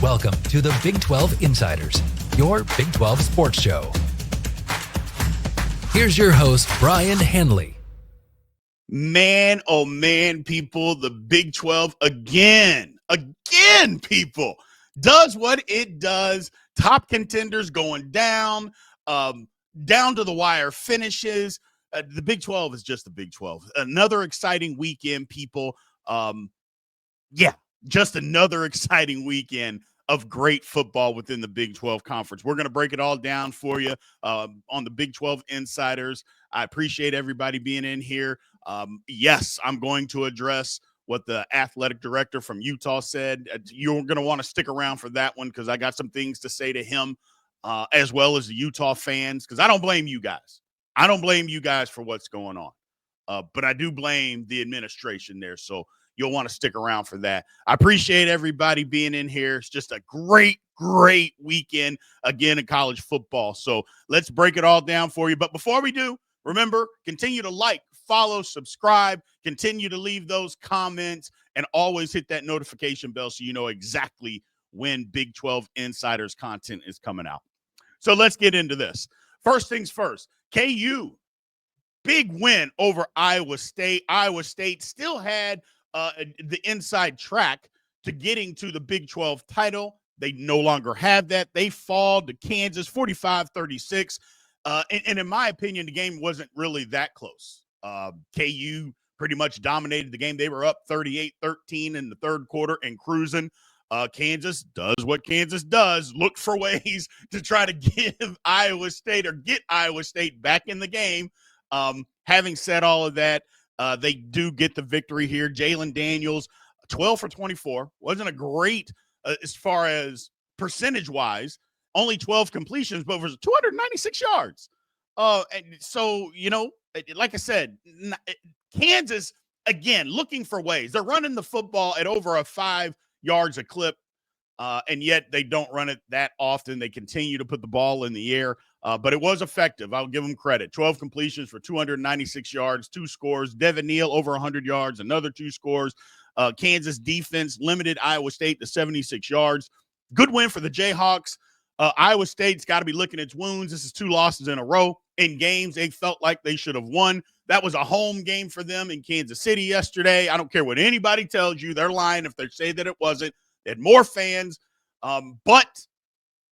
Welcome to the Big 12 Insiders, your Big 12 sports show. Here's your host, Brien Hanley. Man, oh man, people, the Big 12 again, people, does what it does. Top contenders going down, down to the wire finishes. The Big 12 is just the Big 12. Another exciting weekend, people. Just another exciting weekend of great football within the Big 12 Conference. We're going to break it all down for you on the Big 12 Insiders. I appreciate everybody being in here. Yes, I'm going to address what the athletic director from Utah said. You're going to want to stick around for that one because I got some things to say to him as well as the Utah fans, because I don't blame you guys. I don't blame you guys for what's going on, but I do blame the administration there. So you'll want to stick around for that. I appreciate everybody being in here. It's just a great weekend again in college football. So let's break it all down for you. But before we do, remember, continue to like, follow, subscribe, continue to leave those comments, and always hit that notification bell so you know exactly when Big 12 Insiders content is coming out. So let's get into this. First things first, KU, big win over Iowa State. Iowa State still had the inside track to getting to the Big 12 title. They no longer have that. They fall to Kansas 45-36. And in my opinion, the game wasn't really that close. KU pretty much dominated the game. They were up 38-13 in the third quarter and cruising. Kansas does what Kansas does, look for ways to try to give Iowa State or get Iowa State back in the game. Having said all of that, they do get the victory here. Jalen Daniels, 12 for 24. Wasn't a great as far as percentage-wise. Only 12 completions, but was 296 yards. And so, like I said, Kansas, again, looking for ways. They're running the football at over a 5 yards a clip, and yet they don't run it that often. They continue to put the ball in the air. But it was effective. I'll give them credit. 12 completions for 296 yards, 2 scores. Devin Neal over 100 yards, another 2 scores. Kansas defense limited Iowa State to 76 yards. Good win for the Jayhawks. Iowa State's got to be licking its wounds. This is 2 losses in a row in games they felt like they should have won. That was a home game for them in Kansas City yesterday. I don't care what anybody tells you. They're lying if they say that it wasn't. They had more fans, but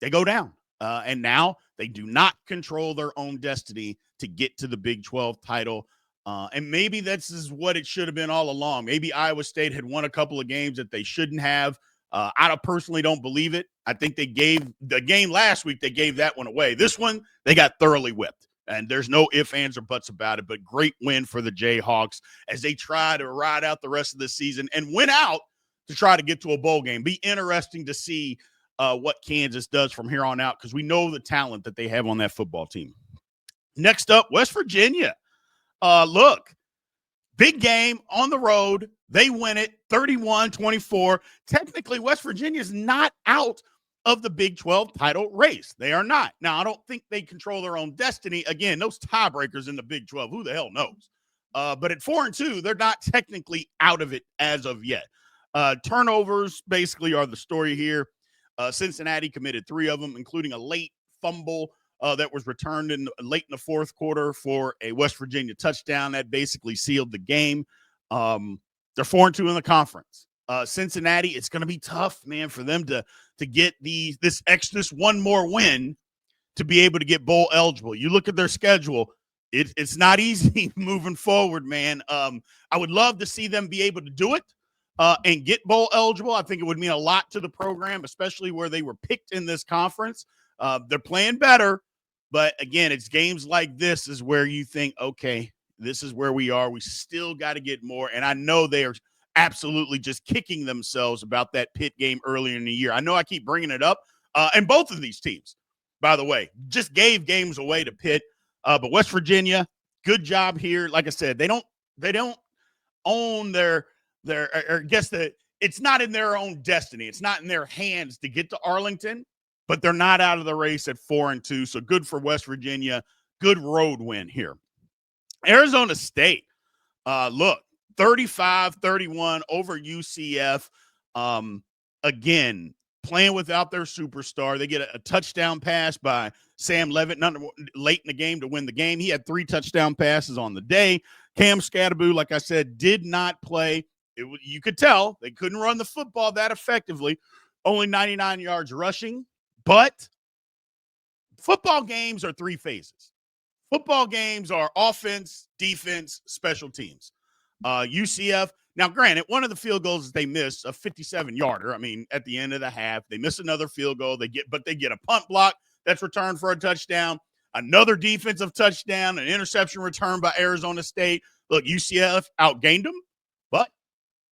they go down. And now they do not control their own destiny to get to the Big 12 title. And maybe this is what it should have been all along. Maybe Iowa State had won a couple of games that they shouldn't have. I personally don't believe it. I think they gave the game last week, they gave that one away. This one, they got thoroughly whipped. And there's no ifs, ands, or buts about it. But great win for the Jayhawks as they try to ride out the rest of the season and win out to try to get to a bowl game. Be interesting to see what Kansas does from here on out, because we know the talent that they have on that football team. Next up, West Virginia. Look, big game on the road. They win it 31-24. Technically, West Virginia is not out of the Big 12 title race. They are not. Now, I don't think they control their own destiny. Again, those tiebreakers in the Big 12, who the hell knows? But at 4-2, they're not technically out of it as of yet. Turnovers basically are the story here. Cincinnati committed 3 of them, including a late fumble that was returned late in the fourth quarter for a West Virginia touchdown. That basically sealed the game. They're 4-2 in the conference. Cincinnati, it's going to be tough, man, for them to get this one more win to be able to get bowl eligible. You look at their schedule, it's not easy moving forward, man. I would love to see them be able to do it and get bowl eligible. I think it would mean a lot to the program, especially where they were picked in this conference. They're playing better, but again, it's games like this is where you think, okay, this is where we are. We still got to get more. And I know they are absolutely just kicking themselves about that Pitt game earlier in the year. I know I keep bringing it up. And both of these teams, by the way, just gave games away to Pitt. But West Virginia, good job here. Like I said, they don't own their or guess that it's not in their own destiny. It's not in their hands to get to Arlington, but they're not out of the race at 4-2. So good for West Virginia. Good road win here. Arizona State, look, 35-31 over UCF. Again, playing without their superstar. They get a touchdown pass by Sam Levitt late in the game to win the game. He had 3 touchdown passes on the day. Cam Skattebo, like I said, did not play. You could tell they couldn't run the football that effectively. Only 99 yards rushing. But football games are 3 phases. Football games are offense, defense, special teams. UCF, now granted, one of the field goals they missed, a 57-yarder. I mean, at the end of the half, they miss another field goal. They get a punt block that's returned for a touchdown, another defensive touchdown, an interception return by Arizona State. Look, UCF outgained them, but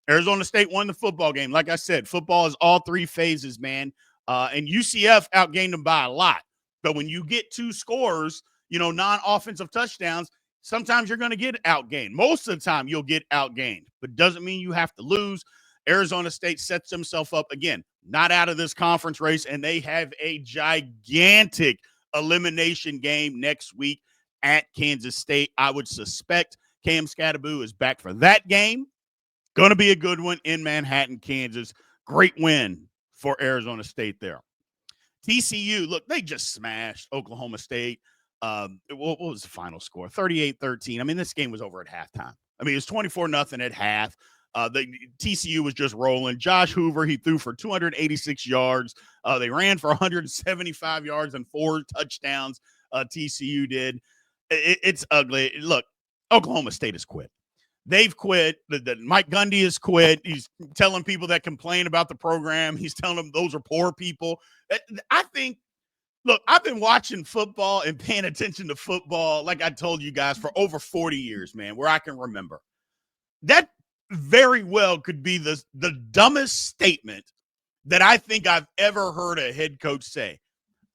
Arizona State won the football game. Like I said, football is all 3 phases, man. And UCF outgained them by a lot. But when you get 2 scores, non-offensive touchdowns, sometimes you're going to get outgained. Most of the time you'll get outgained, but doesn't mean you have to lose. Arizona State sets themselves up, again, not out of this conference race, and they have a gigantic elimination game next week at Kansas State. I would suspect Cam Skattebo is back for that game. Going to be a good one in Manhattan, Kansas. Great win for Arizona State there. TCU, look, they just smashed Oklahoma State. What was the final score? 38-13. I mean, this game was over at halftime. I mean, it was 24-0 at half. The TCU was just rolling. Josh Hoover, he threw for 286 yards. They ran for 175 yards and 4 touchdowns. TCU did. It's ugly. Look, Oklahoma State has quit. They've quit. Mike Gundy has quit. He's telling people that complain about the program, he's telling them those are poor people. I think, look, I've been watching football and paying attention to football, like I told you guys, for over 40 years, man, where I can remember. That very well could be the dumbest statement that I think I've ever heard a head coach say.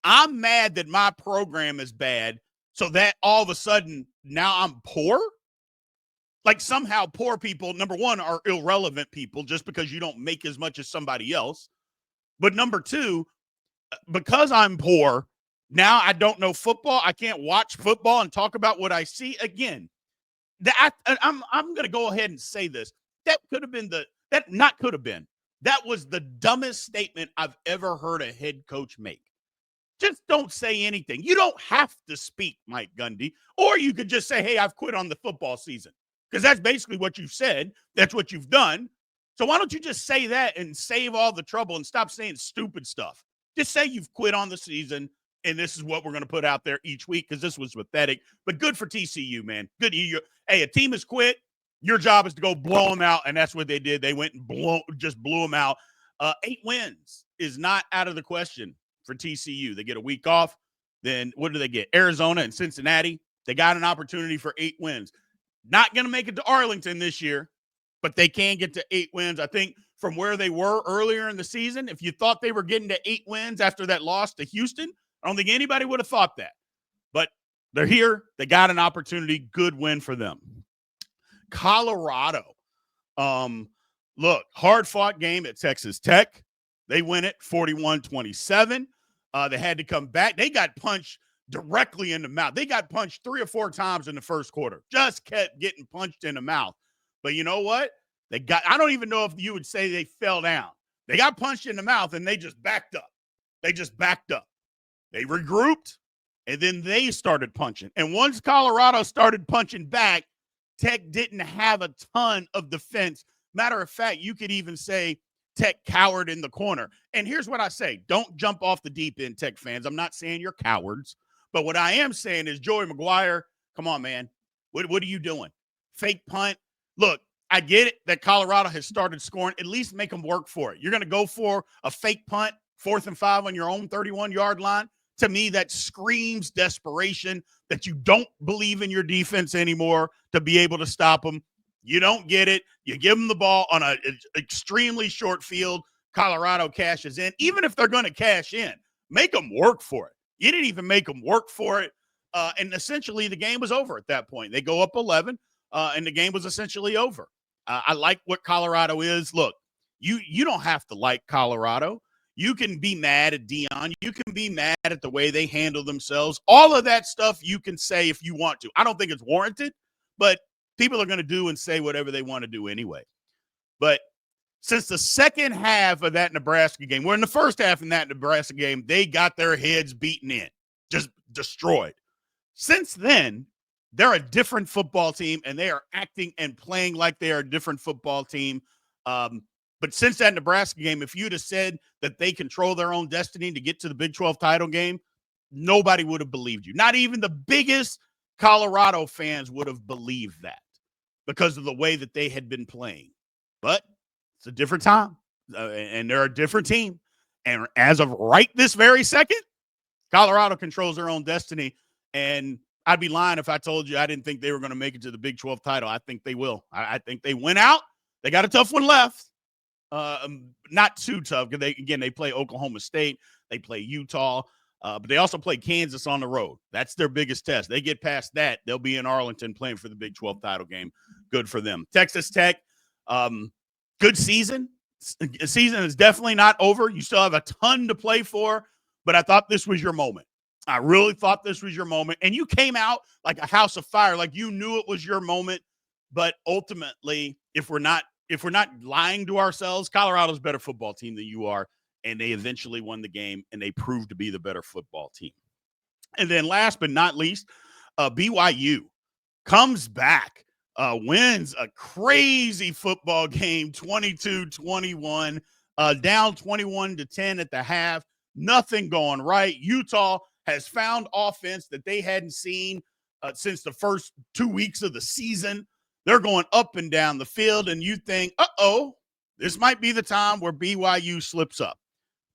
I'm mad that my program is bad, so that all of a sudden now I'm poor? Like somehow poor people, number one, are irrelevant people just because you don't make as much as somebody else. But number 2, because I'm poor, now I don't know football. I can't watch football and talk about what I see. Again, I'm going to go ahead and say this. That was the dumbest statement I've ever heard a head coach make. Just don't say anything. You don't have to speak, Mike Gundy, or you could just say, hey, I've quit on the football season. Because that's basically what you've said. That's what you've done. So why don't you just say that and save all the trouble and stop saying stupid stuff? Just say you've quit on the season, and this is what we're going to put out there each week because this was pathetic. But good for TCU, man. Good. Hey, a team has quit. Your job is to go blow them out, and that's what they did. They went and blew them out. 8 wins is not out of the question for TCU. They get a week off. Then what do they get? Arizona and Cincinnati. They got an opportunity for 8 wins. Not going to make it to Arlington this year, but they can get to 8 wins. I think from where they were earlier in the season, if you thought they were getting to 8 wins after that loss to Houston, I don't think anybody would have thought that. But they're here. They got an opportunity. Good win for them. Colorado. Look, hard-fought game at Texas Tech. They win it 41-27. They had to come back. They got punched directly in the mouth. They got punched 3 or 4 times in the first quarter. Just kept getting punched in the mouth. But you know what? I don't even know if you would say they fell down. They got punched in the mouth and they just backed up. They regrouped and then they started punching. And once Colorado started punching back, Tech didn't have a ton of defense. Matter of fact, you could even say Tech cowered in the corner. And here's what I say. Don't jump off the deep end, Tech fans. I'm not saying you're cowards. But what I am saying is, Joey McGuire, come on, man. What are you doing? Fake punt. Look, I get it that Colorado has started scoring. At least make them work for it. You're going to go for a fake punt, 4th and 5 on your own 31-yard line. To me, that screams desperation, that you don't believe in your defense anymore to be able to stop them. You don't get it. You give them the ball on an extremely short field. Colorado cashes in. Even if they're going to cash in, make them work for it. You didn't even make them work for it. And essentially, the game was over at that point. They go up 11, and the game was essentially over. I like what Colorado is. Look, you don't have to like Colorado. You can be mad at Dion. You can be mad at the way they handle themselves. All of that stuff you can say if you want to. I don't think it's warranted, but people are going to do and say whatever they want to do anyway. But Since the second half of that Nebraska game, where in the first half in that Nebraska game, they got their heads beaten in, just destroyed. Since then, they're a different football team, and they are acting and playing like they are a different football team. But since that Nebraska game, if you'd have said that they control their own destiny to get to the Big 12 title game, nobody would have believed you. Not even the biggest Colorado fans would have believed that because of the way that they had been playing. But it's a different time, and they're a different team. And as of right this very second, Colorado controls their own destiny. And I'd be lying if I told you I didn't think they were going to make it to the Big 12 title. I think they will. I think they went out. They got a tough one left. Not too tough because they play Oklahoma State. They play Utah. But they also play Kansas on the road. That's their biggest test. They get past that, they'll be in Arlington playing for the Big 12 title game. Good for them. Texas Tech, good season. The season is definitely not over. You still have a ton to play for, but I thought this was your moment. I really thought this was your moment. And you came out like a house of fire, like you knew it was your moment. But ultimately, if we're not lying to ourselves, Colorado's a better football team than you are. And they eventually won the game, and they proved to be the better football team. And then last but not least, BYU comes back, wins a crazy football game, 22-21, down 21-10 at the half. Nothing going right. Utah has found offense that they hadn't seen since the first 2 weeks of the season. They're going up and down the field, and you think, uh-oh, this might be the time where BYU slips up.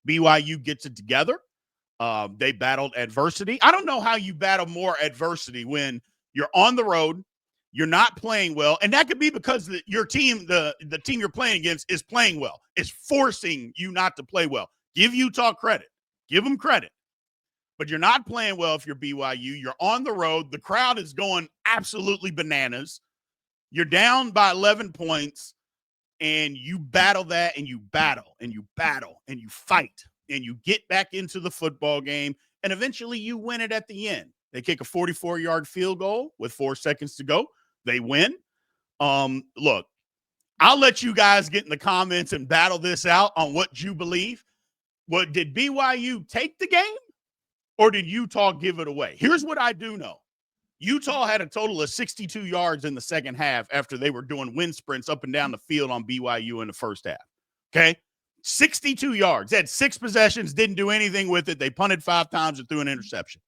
BYU gets it together. They battled adversity. I don't know how you battle more adversity when you're on the road, you're not playing well, and that could be because your team, the team you're playing against, is playing well. It's forcing you not to play well. Give Utah credit. Give them credit. But you're not playing well if you're BYU. You're on the road. The crowd is going absolutely bananas. You're down by 11 points. And you battle that, and you battle, and you battle, and you fight, and you get back into the football game, and eventually you win it at the end. They kick a 44-yard field goal with 4 seconds to go. They win. Look, I'll let you guys get in the comments and battle this out on what you believe. What did BYU take the game, or did Utah give it away? Here's what I do know. Utah had a total of 62 yards in the second half after they were doing wind sprints up and down the field on BYU in the first half. Okay? 62 yards. They had 6 possessions, didn't do anything with it. They punted 5 times and threw an interception.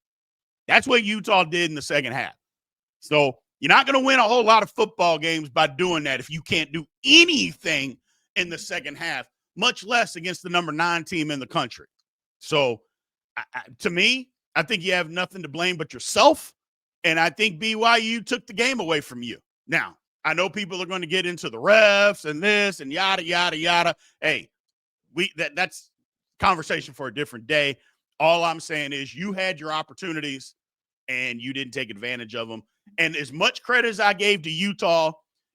That's what Utah did in the second half. So you're not going to win a whole lot of football games by doing that if you can't do anything in the second half, much less against the number 9 team in the country. So to me, I think you have nothing to blame but yourself. And I think BYU took the game away from you. Now, I know people are going to get into the refs and this and yada, yada, yada. Hey, that's conversation for a different day. All I'm saying is you had your opportunities and you didn't take advantage of them. And as much credit as I gave to Utah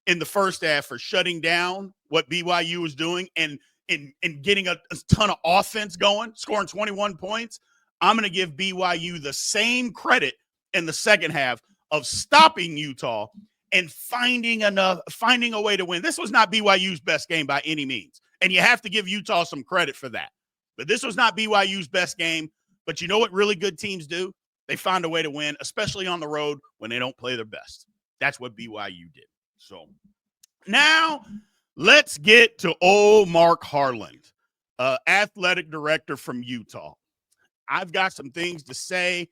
in the first half for shutting down what BYU was doing and getting a ton of offense going, scoring 21 points, I'm going to give BYU the same credit in the second half of stopping Utah and finding a way to win. This was not BYU's best game by any means. And you have to give Utah some credit for that. But this was not BYU's best game. But you know what really good teams do? They find a way to win, especially on the road when they don't play their best. That's what BYU did. So now let's get to old Mark Harland, athletic director from Utah. I've got some things to say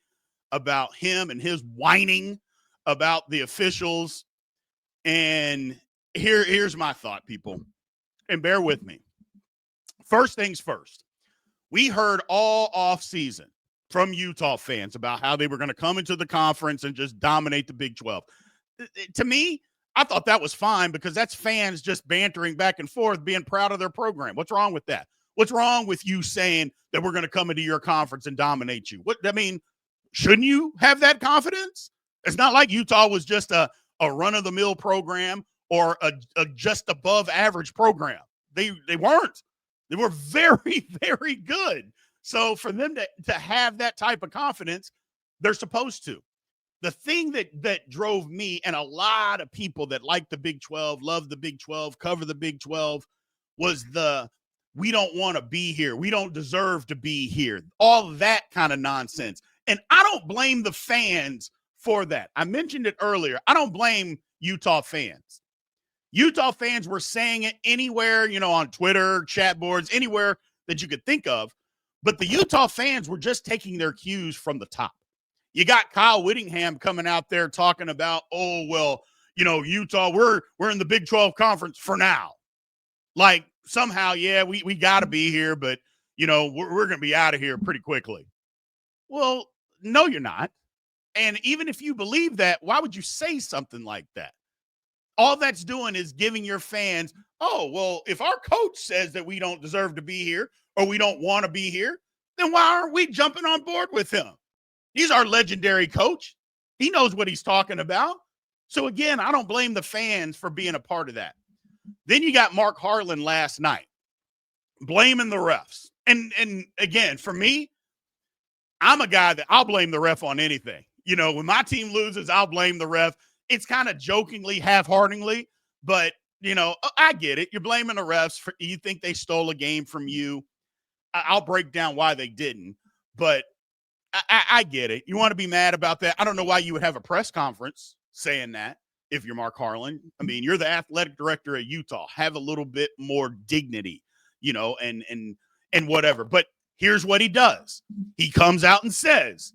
about him and his whining about the officials. And here's my thought, people, and bear with me. First things first, we heard all off season from Utah fans about how they were going to come into the conference and just dominate the Big 12. To me, I thought that was fine because that's fans just bantering back and forth, being proud of their program. What's wrong with that? What's wrong with you saying that we're going to come into your conference and dominate you? Shouldn't you have that confidence? It's not like Utah was just a run-of-the-mill program or a just above average program. They weren't. They were very, very good. So for them to have that type of confidence, they're supposed to. The thing that drove me and a lot of people that like the Big 12, love the Big 12, cover the Big 12, was we don't want to be here. We don't deserve to be here. All that kind of nonsense. And I don't blame the fans for that. I mentioned it earlier. I don't blame Utah fans. Utah fans were saying it anywhere, on Twitter, chat boards, anywhere that you could think of. But the Utah fans were just taking their cues from the top. You got Kyle Whittingham coming out there talking about, Utah, we're in the Big 12 conference for now. Like somehow, yeah, we got to be here, but, we're going to be out of here pretty quickly. Well, no, you're not. And even if you believe that, why would you say something like that? All that's doing is giving your fans, if our coach says that we don't deserve to be here or we don't want to be here, then why aren't we jumping on board with him? He's our legendary coach. He knows what he's talking about. So again, I don't blame the fans for being a part of that. Then you got Mark Harlan last night blaming the refs. And again, for me, I'm a guy that I'll blame the ref on anything. When my team loses, I'll blame the ref. It's kind of jokingly, half-heartedly, but, I get it. You're blaming the refs. You think they stole a game from you. I'll break down why they didn't, but I get it. You want to be mad about that. I don't know why you would have a press conference saying that if you're Mark Harlan. I mean, you're the athletic director of Utah. Have a little bit more dignity, and whatever. But here's what he does. He comes out and says,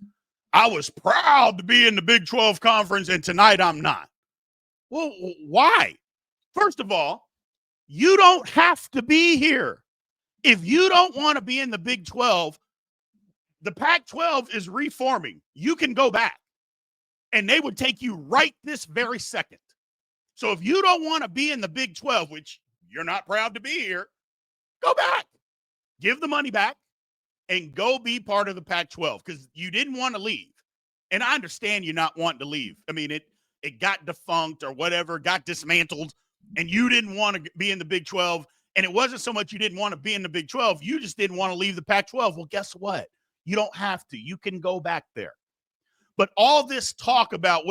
I was proud to be in the Big 12 conference, and tonight I'm not. Well, why? First of all, you don't have to be here. If you don't want to be in the Big 12, the Pac-12 is reforming. You can go back, and they would take you right this very second. So if you don't want to be in the Big 12, which you're not proud to be here, go back. Give the money back and go be part of the Pac-12 because you didn't want to leave. And I understand you not wanting to leave. I mean, it got defunct or whatever, got dismantled, and you didn't want to be in the Big 12. And it wasn't so much you didn't want to be in the Big 12. You just didn't want to leave the Pac-12. Well, guess what? You don't have to. You can go back there. But all this talk about,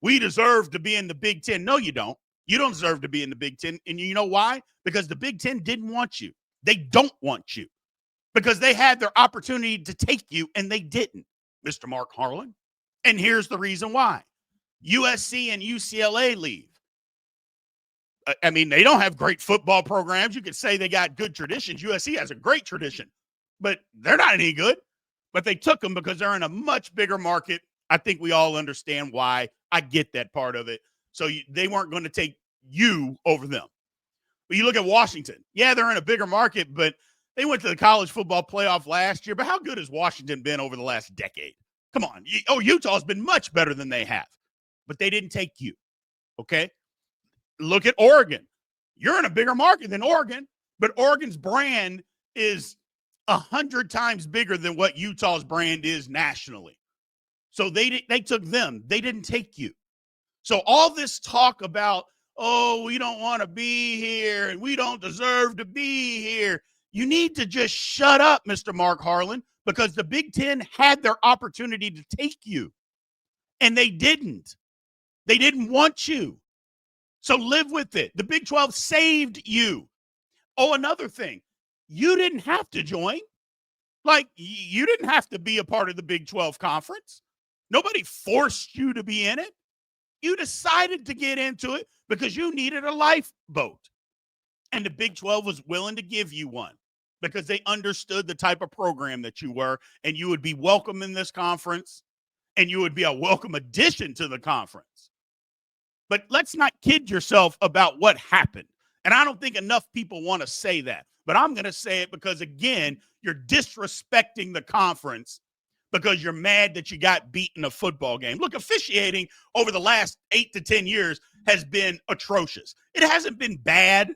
we deserve to be in the Big 10. No, you don't. You don't deserve to be in the Big 10. And you know why? Because the Big 10 didn't want you. They don't want you because they had their opportunity to take you and they didn't, Mr. Mark Harlan. And here's the reason why. USC and UCLA leave. I mean, they don't have great football programs. You could say they got good traditions. USC has a great tradition, but they're not any good. But they took them because they're in a much bigger market. I think we all understand why. I get that part of it. So they weren't going to take you over them. But you look at Washington. Yeah, they're in a bigger market, but they went to the college football playoff last year. But how good has Washington been over the last decade? Come on. Utah's been much better than they have. But they didn't take you. Okay? Look at Oregon. You're in a bigger market than Oregon, but Oregon's brand is 100 times bigger than what Utah's brand is nationally. So they took them. They didn't take you. So all this talk about, we don't want to be here and we don't deserve to be here. You need to just shut up, Mr. Mark Harlan, because the Big Ten had their opportunity to take you, and they didn't. They didn't want you. So live with it. The Big 12 saved you. Oh, another thing. You didn't have to join. Like, you didn't have to be a part of the Big 12 conference. Nobody forced you to be in it. You decided to get into it because you needed a lifeboat. And the Big 12 was willing to give you one because they understood the type of program that you were, and you would be welcome in this conference, and you would be a welcome addition to the conference. But let's not kid yourself about what happened. And I don't think enough people want to say that. But I'm going to say it because, again, you're disrespecting the conference because you're mad that you got beat in a football game. Look, officiating over the last 8 to 10 years has been atrocious. It hasn't been bad.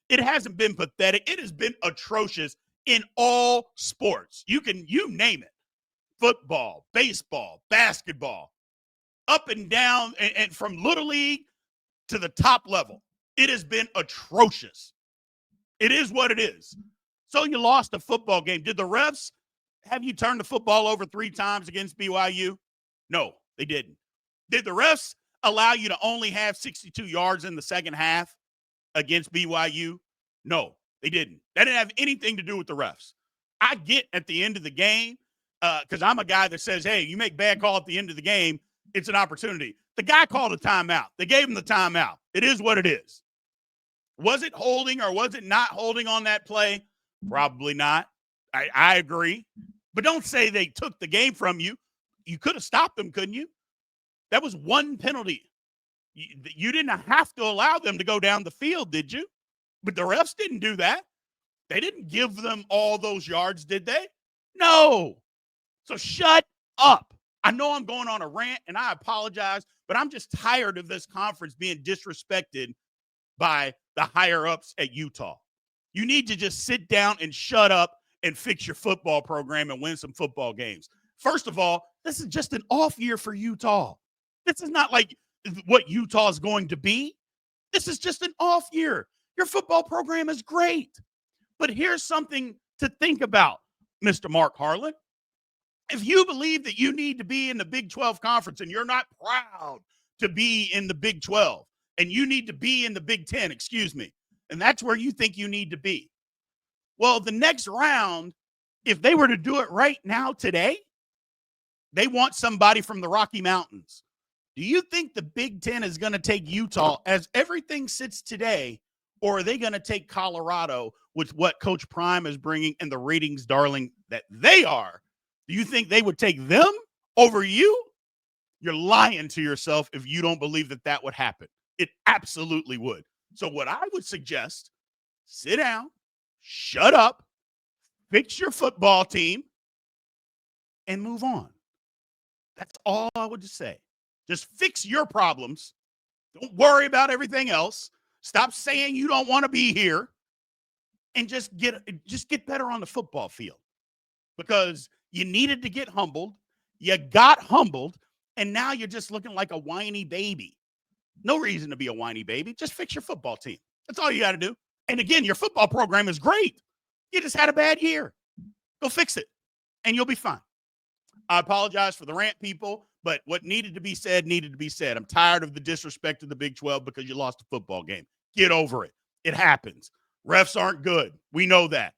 It hasn't been pathetic. It has been atrocious in all sports. You name it. Football, baseball, basketball, up and down, and from Little League to the top level. It has been atrocious. It is what it is. So you lost a football game. Did the refs have you turn the football over 3 times against BYU? No, they didn't. Did the refs allow you to only have 62 yards in the second half against BYU? No, They didn't. That didn't have anything to do with the refs. I get at the end of the game, because I'm a guy that says, hey, you make bad call at the end of the game, it's an opportunity. The guy called a timeout. They gave him the timeout. It is what it is. Was it holding or was it not holding on that play? Probably not. I agree. But don't say they took the game from you. You could have stopped them, couldn't you? That was one penalty. You didn't have to allow them to go down the field, did you? But the refs didn't do that. They didn't give them all those yards, did they? No. So shut up. I know I'm going on a rant, and I apologize, but I'm just tired of this conference being disrespected by the higher-ups at Utah. You need to just sit down and shut up and fix your football program and win some football games. First of all, this is just an off year for Utah. This is not like what Utah is going to be. This is just an off year. Your football program is great. But here's something to think about, Mr. Mark Harlan. If you believe that you need to be in the Big 12 conference and you're not proud to be in the Big 12 and you need to be in the Big 10, and that's where you think you need to be. Well, the next round, if they were to do it right now today, they want somebody from the Rocky Mountains. Do you think the Big 10 is going to take Utah as everything sits today, or are they going to take Colorado with what Coach Prime is bringing and the ratings darling that they are? Do you think they would take them over you? You're lying to yourself if you don't believe that that would happen. It absolutely would. So what I would suggest, sit down, shut up, fix your football team, and move on. That's all I would just say. Just fix your problems. Don't worry about everything else. Stop saying you don't want to be here, and just get better on the football field, because you needed to get humbled. You got humbled, and now you're just looking like a whiny baby. No reason to be a whiny baby. Just fix your football team. That's all you got to do. And again, your football program is great. You just had a bad year. Go fix it, and you'll be fine. I apologize for the rant, people, but what needed to be said needed to be said. I'm tired of the disrespect of the Big 12 because you lost a football game. Get over it. It happens. Refs aren't good. We know that.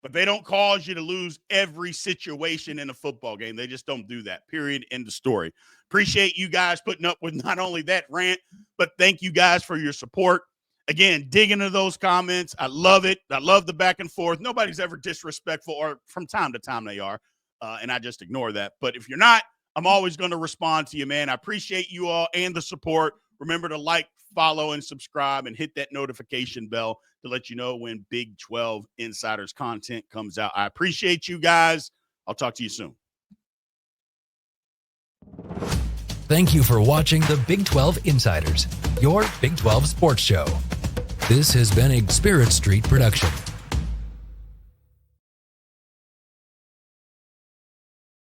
But they don't cause you to lose every situation in a football game. They just don't do that. Period. End of story. Appreciate you guys putting up with not only that rant, but thank you guys for your support. Again, dig into those comments. I love it. I love the back and forth. Nobody's ever disrespectful, or from time to time they are, and I just ignore that. But if you're not, I'm always going to respond to you, man. I appreciate you all and the support. Remember to like, follow, and subscribe, and hit that notification bell to let you know when Big 12 Insiders content comes out. I appreciate you guys. I'll talk to you soon. Thank you for watching the Big 12 Insiders, your Big 12 sports show. This has been a Spirit Street production.